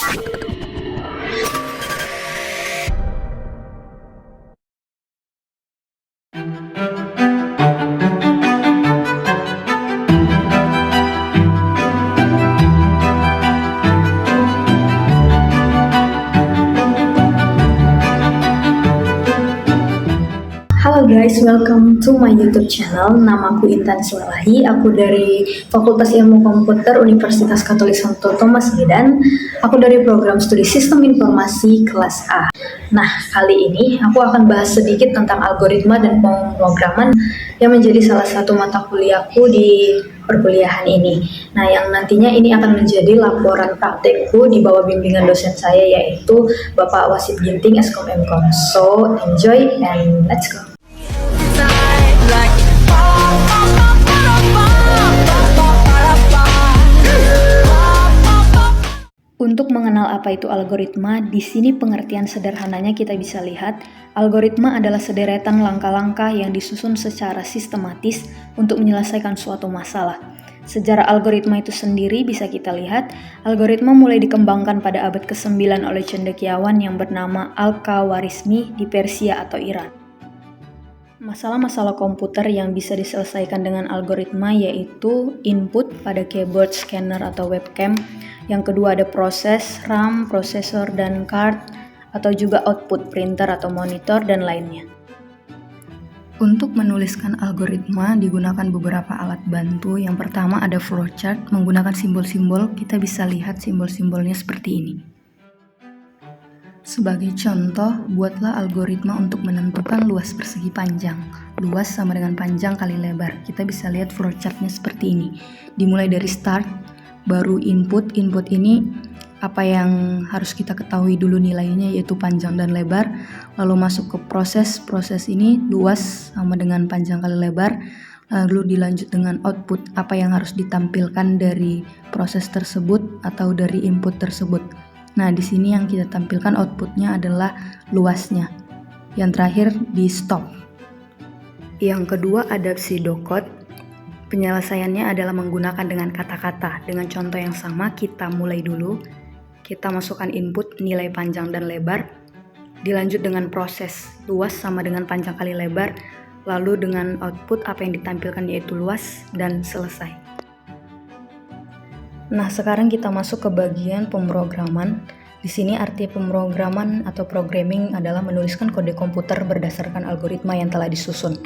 Halo guys, welcome to my YouTube channel. Namaku Intan Sulahi. Aku dari Fakultas Ilmu Komputer Universitas Katolik Santo Thomas Medan. Aku dari program studi Sistem Informasi kelas A. Nah, kali ini aku akan bahas sedikit tentang algoritma dan pemrograman yang menjadi salah satu mata kuliahku di perkuliahan ini. Nah, yang nantinya ini akan menjadi laporan praktekku di bawah bimbingan dosen saya, yaitu Bapak Wasit Ginting Eskom Mkom. So, enjoy and let's go. Untuk mengenal apa itu algoritma, di sini pengertian sederhananya kita bisa lihat, algoritma adalah sederetan langkah-langkah yang disusun secara sistematis untuk menyelesaikan suatu masalah. Sejarah algoritma itu sendiri bisa kita lihat, algoritma mulai dikembangkan pada abad ke-9 oleh cendekiawan yang bernama Al-Khawarizmi di Persia atau Iran. Masalah-masalah komputer yang bisa diselesaikan dengan algoritma yaitu input pada keyboard, scanner, atau webcam. Yang kedua ada proses, RAM, prosesor, dan card, atau juga output, printer atau monitor, dan lainnya. Untuk menuliskan algoritma digunakan beberapa alat bantu. Yang pertama ada flowchart, menggunakan simbol-simbol. Kita bisa lihat simbol-simbolnya seperti ini. Sebagai contoh, buatlah algoritma untuk menentukan luas persegi panjang. Luas sama dengan panjang kali lebar. Kita bisa lihat flowchartnya seperti ini. Dimulai dari start, baru input. Input ini apa yang harus kita ketahui dulu nilainya, yaitu panjang dan lebar. Lalu masuk ke proses. Proses ini luas sama dengan panjang kali lebar. Lalu dilanjut dengan output, apa yang harus ditampilkan dari proses tersebut atau dari input tersebut. Nah, di sini yang kita tampilkan outputnya adalah luasnya. Yang terakhir di stop. Yang kedua ada pseudocode. Penyelesaiannya adalah menggunakan dengan kata-kata. Dengan contoh yang sama, kita mulai dulu. Kita masukkan input nilai panjang dan lebar. Dilanjut dengan proses, luas sama dengan panjang kali lebar. Lalu dengan output apa yang ditampilkan yaitu luas dan selesai. Nah, sekarang kita masuk ke bagian pemrograman. Di sini arti pemrograman atau programming adalah menuliskan kode komputer berdasarkan algoritma yang telah disusun.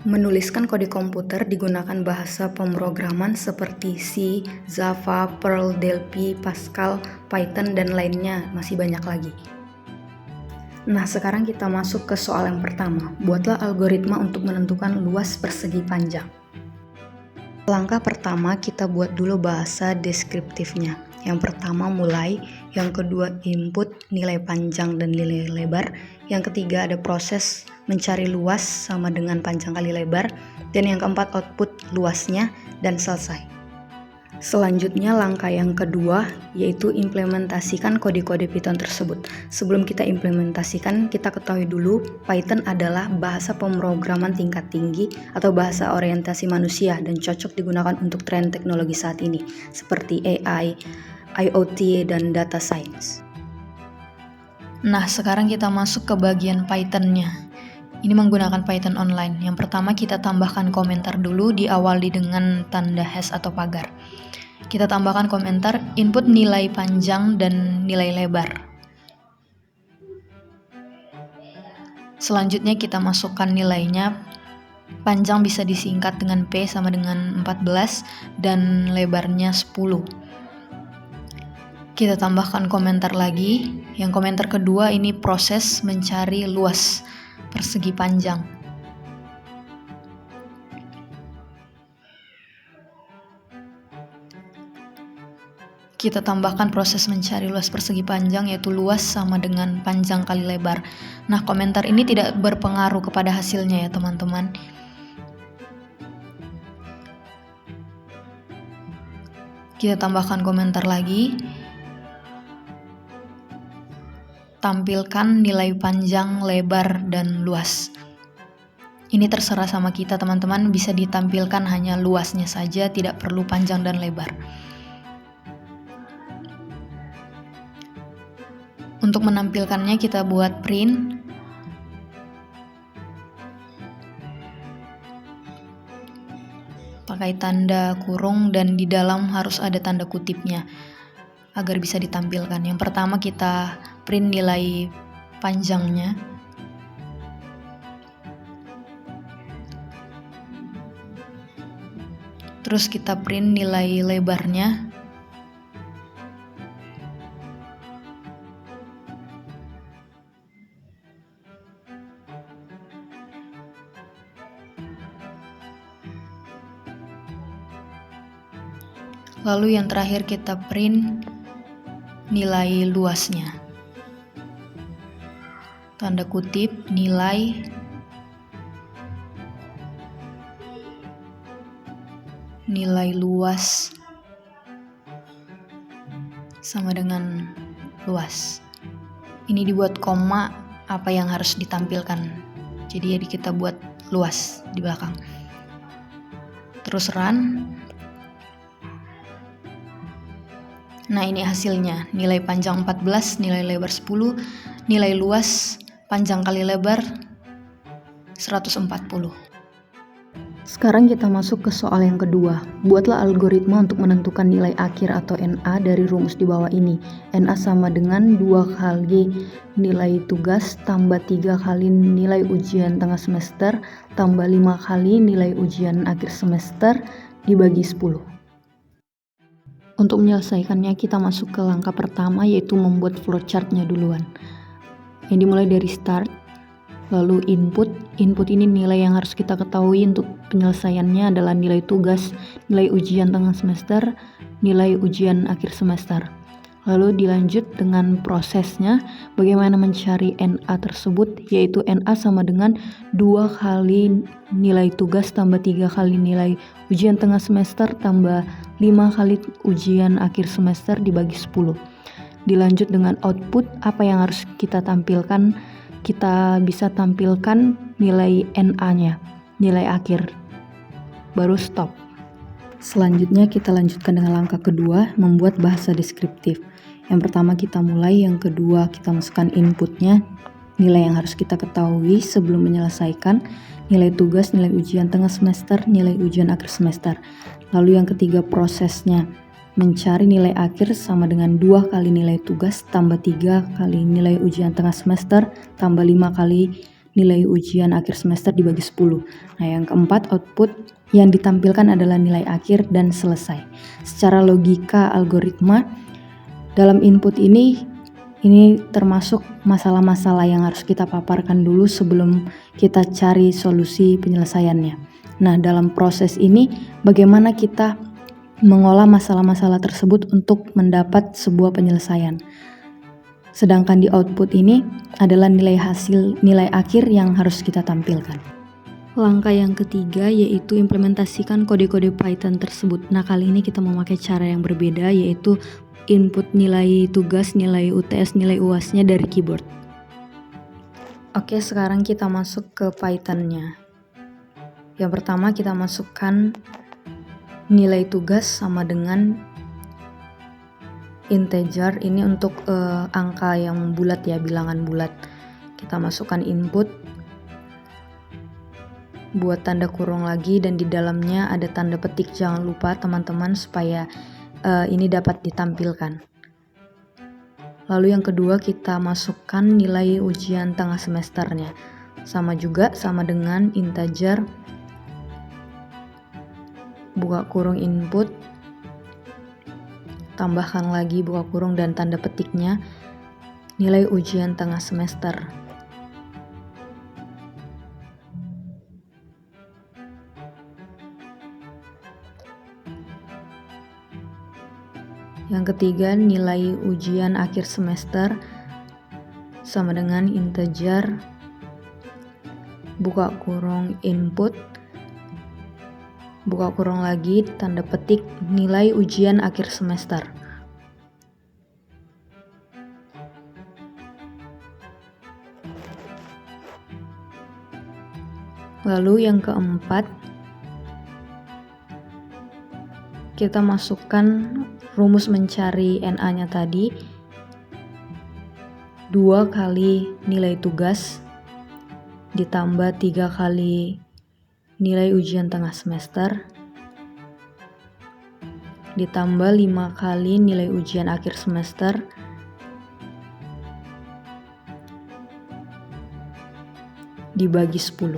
Menuliskan kode komputer digunakan bahasa pemrograman seperti C, Java, Perl, Delphi, Pascal, Python, dan lainnya, masih banyak lagi. Nah, sekarang kita masuk ke soal yang pertama. Buatlah algoritma untuk menentukan luas persegi panjang. Langkah pertama kita buat dulu bahasa deskriptifnya. Yang pertama mulai, yang kedua input, nilai panjang dan nilai lebar. Yang ketiga ada proses, mencari luas sama dengan panjang kali lebar. Dan yang keempat output, luasnya, dan selesai. Selanjutnya langkah yang kedua yaitu implementasikan kode-kode Python tersebut. Sebelum kita implementasikan, kita ketahui dulu Python adalah bahasa pemrograman tingkat tinggi atau bahasa orientasi manusia dan cocok digunakan untuk tren teknologi saat ini seperti AI, IoT, dan data science. Nah, sekarang kita masuk ke bagian Python-nya. Ini menggunakan Python online. Yang pertama kita tambahkan komentar dulu, diawali dengan tanda hash atau pagar. Kita tambahkan komentar input nilai panjang dan nilai lebar. Selanjutnya kita masukkan nilainya. Panjang bisa disingkat dengan P sama dengan 14 dan lebarnya 10. Kita tambahkan komentar lagi. Yang komentar kedua ini proses mencari luas persegi panjang. Kita tambahkan proses mencari luas persegi panjang yaitu luas sama dengan panjang kali lebar. Nah, komentar ini tidak berpengaruh kepada hasilnya ya teman-teman. Kita tambahkan komentar lagi. Tampilkan nilai panjang, lebar, dan luas. Ini terserah sama kita teman-teman, bisa ditampilkan hanya luasnya saja, tidak perlu panjang dan lebar. Untuk menampilkannya kita buat print. Pakai tanda kurung dan di dalam harus ada tanda kutipnya agar bisa ditampilkan. Yang pertama kita print nilai panjangnya. Terus kita print nilai lebarnya. Lalu yang terakhir kita print nilai luasnya. Tanda kutip nilai luas sama dengan luas. Ini dibuat koma apa yang harus ditampilkan. Jadi kita buat luas di belakang. Terus run. Nah, ini hasilnya. Nilai panjang 14, nilai lebar 10, nilai luas panjang kali lebar 140. Sekarang kita masuk ke soal yang kedua. Buatlah algoritma untuk menentukan nilai akhir atau NA dari rumus di bawah ini. NA sama dengan 2 kali nilai tugas tambah 3 kali nilai ujian tengah semester tambah 5 kali nilai ujian akhir semester dibagi 10. Untuk menyelesaikannya kita masuk ke langkah pertama, yaitu membuat flowchartnya duluan. Yang dimulai dari start, lalu input. Input ini nilai yang harus kita ketahui untuk penyelesaiannya adalah nilai tugas, nilai ujian tengah semester, nilai ujian akhir semester. Lalu dilanjut dengan prosesnya, bagaimana mencari NA tersebut, yaitu NA sama dengan 2 kali nilai tugas tambah 3 kali nilai ujian tengah semester tambah 5 kali ujian akhir semester dibagi 10. Dilanjut dengan output, apa yang harus kita tampilkan? Kita bisa tampilkan nilai NA-nya, nilai akhir, baru stop. Selanjutnya kita lanjutkan dengan langkah kedua, membuat bahasa deskriptif. Yang pertama kita mulai, yang kedua kita masukkan inputnya, nilai yang harus kita ketahui sebelum menyelesaikan, nilai tugas, nilai ujian tengah semester, nilai ujian akhir semester. Lalu yang ketiga prosesnya, mencari nilai akhir sama dengan 2 kali nilai tugas tambah 3 kali nilai ujian tengah semester tambah 5 kali nilai ujian akhir semester dibagi 10. Nah, yang keempat output yang ditampilkan adalah nilai akhir dan selesai. Secara logika algoritma, dalam input ini termasuk masalah-masalah yang harus kita paparkan dulu sebelum kita cari solusi penyelesaiannya. Nah, dalam proses ini bagaimana kita mengolah masalah-masalah tersebut untuk mendapat sebuah penyelesaian. Sedangkan di output ini adalah nilai akhir yang harus kita tampilkan. Langkah yang ketiga yaitu implementasikan kode-kode Python tersebut. Nah, kali ini kita memakai cara yang berbeda, yaitu input nilai tugas, nilai UTS, nilai UAS-nya dari keyboard. Oke, sekarang kita masuk ke Python-nya. Yang pertama kita masukkan nilai tugas sama dengan integer. Ini untuk angka yang bulat ya, bilangan bulat. Kita masukkan input, buat tanda kurung lagi, dan di dalamnya ada tanda petik. Jangan lupa teman-teman supaya ini dapat ditampilkan. Lalu yang kedua kita masukkan nilai ujian tengah semesternya. Sama juga, sama dengan integer, buka kurung input, tambahkan lagi buka kurung dan tanda petiknya, nilai ujian tengah semester. Yang ketiga, nilai ujian akhir semester, sama dengan integer, buka kurung input, buka kurung lagi, tanda petik, nilai ujian akhir semester. Lalu yang keempat, kita masukkan rumus mencari NA-nya tadi. 2 kali nilai tugas ditambah 3 kali nilai ujian tengah semester ditambah 5 kali nilai ujian akhir semester dibagi 10.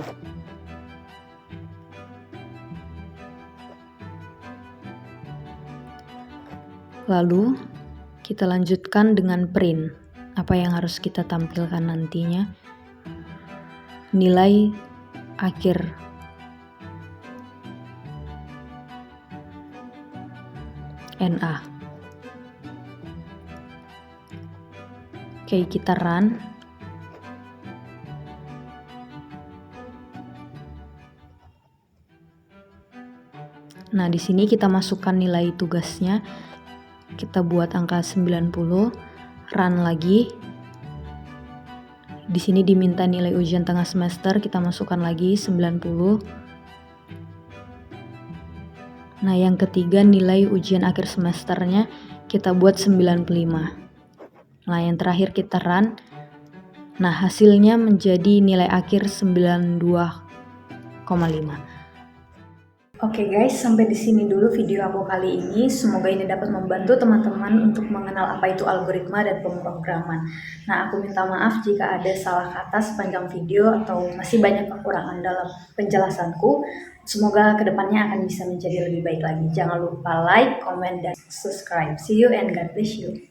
Lalu kita lanjutkan dengan print. Apa yang harus kita tampilkan nantinya? Nilai akhir NA. Oke, kita run. Nah, di sini kita masukkan nilai tugasnya. Kita buat angka 90, run lagi. Di sini diminta nilai ujian tengah semester, kita masukkan lagi 90. Nah, yang ketiga nilai ujian akhir semesternya kita buat 95. Nah, yang terakhir kita run. Nah, hasilnya menjadi nilai akhir 92,5. Oke guys, sampai di sini dulu video aku kali ini. Semoga ini dapat membantu teman-teman untuk mengenal apa itu algoritma dan pemrograman. Nah, aku minta maaf jika ada salah kata sepanjang video atau masih banyak kekurangan dalam penjelasanku. Semoga kedepannya akan bisa menjadi lebih baik lagi. Jangan lupa like, comment, dan subscribe. See you and God bless you.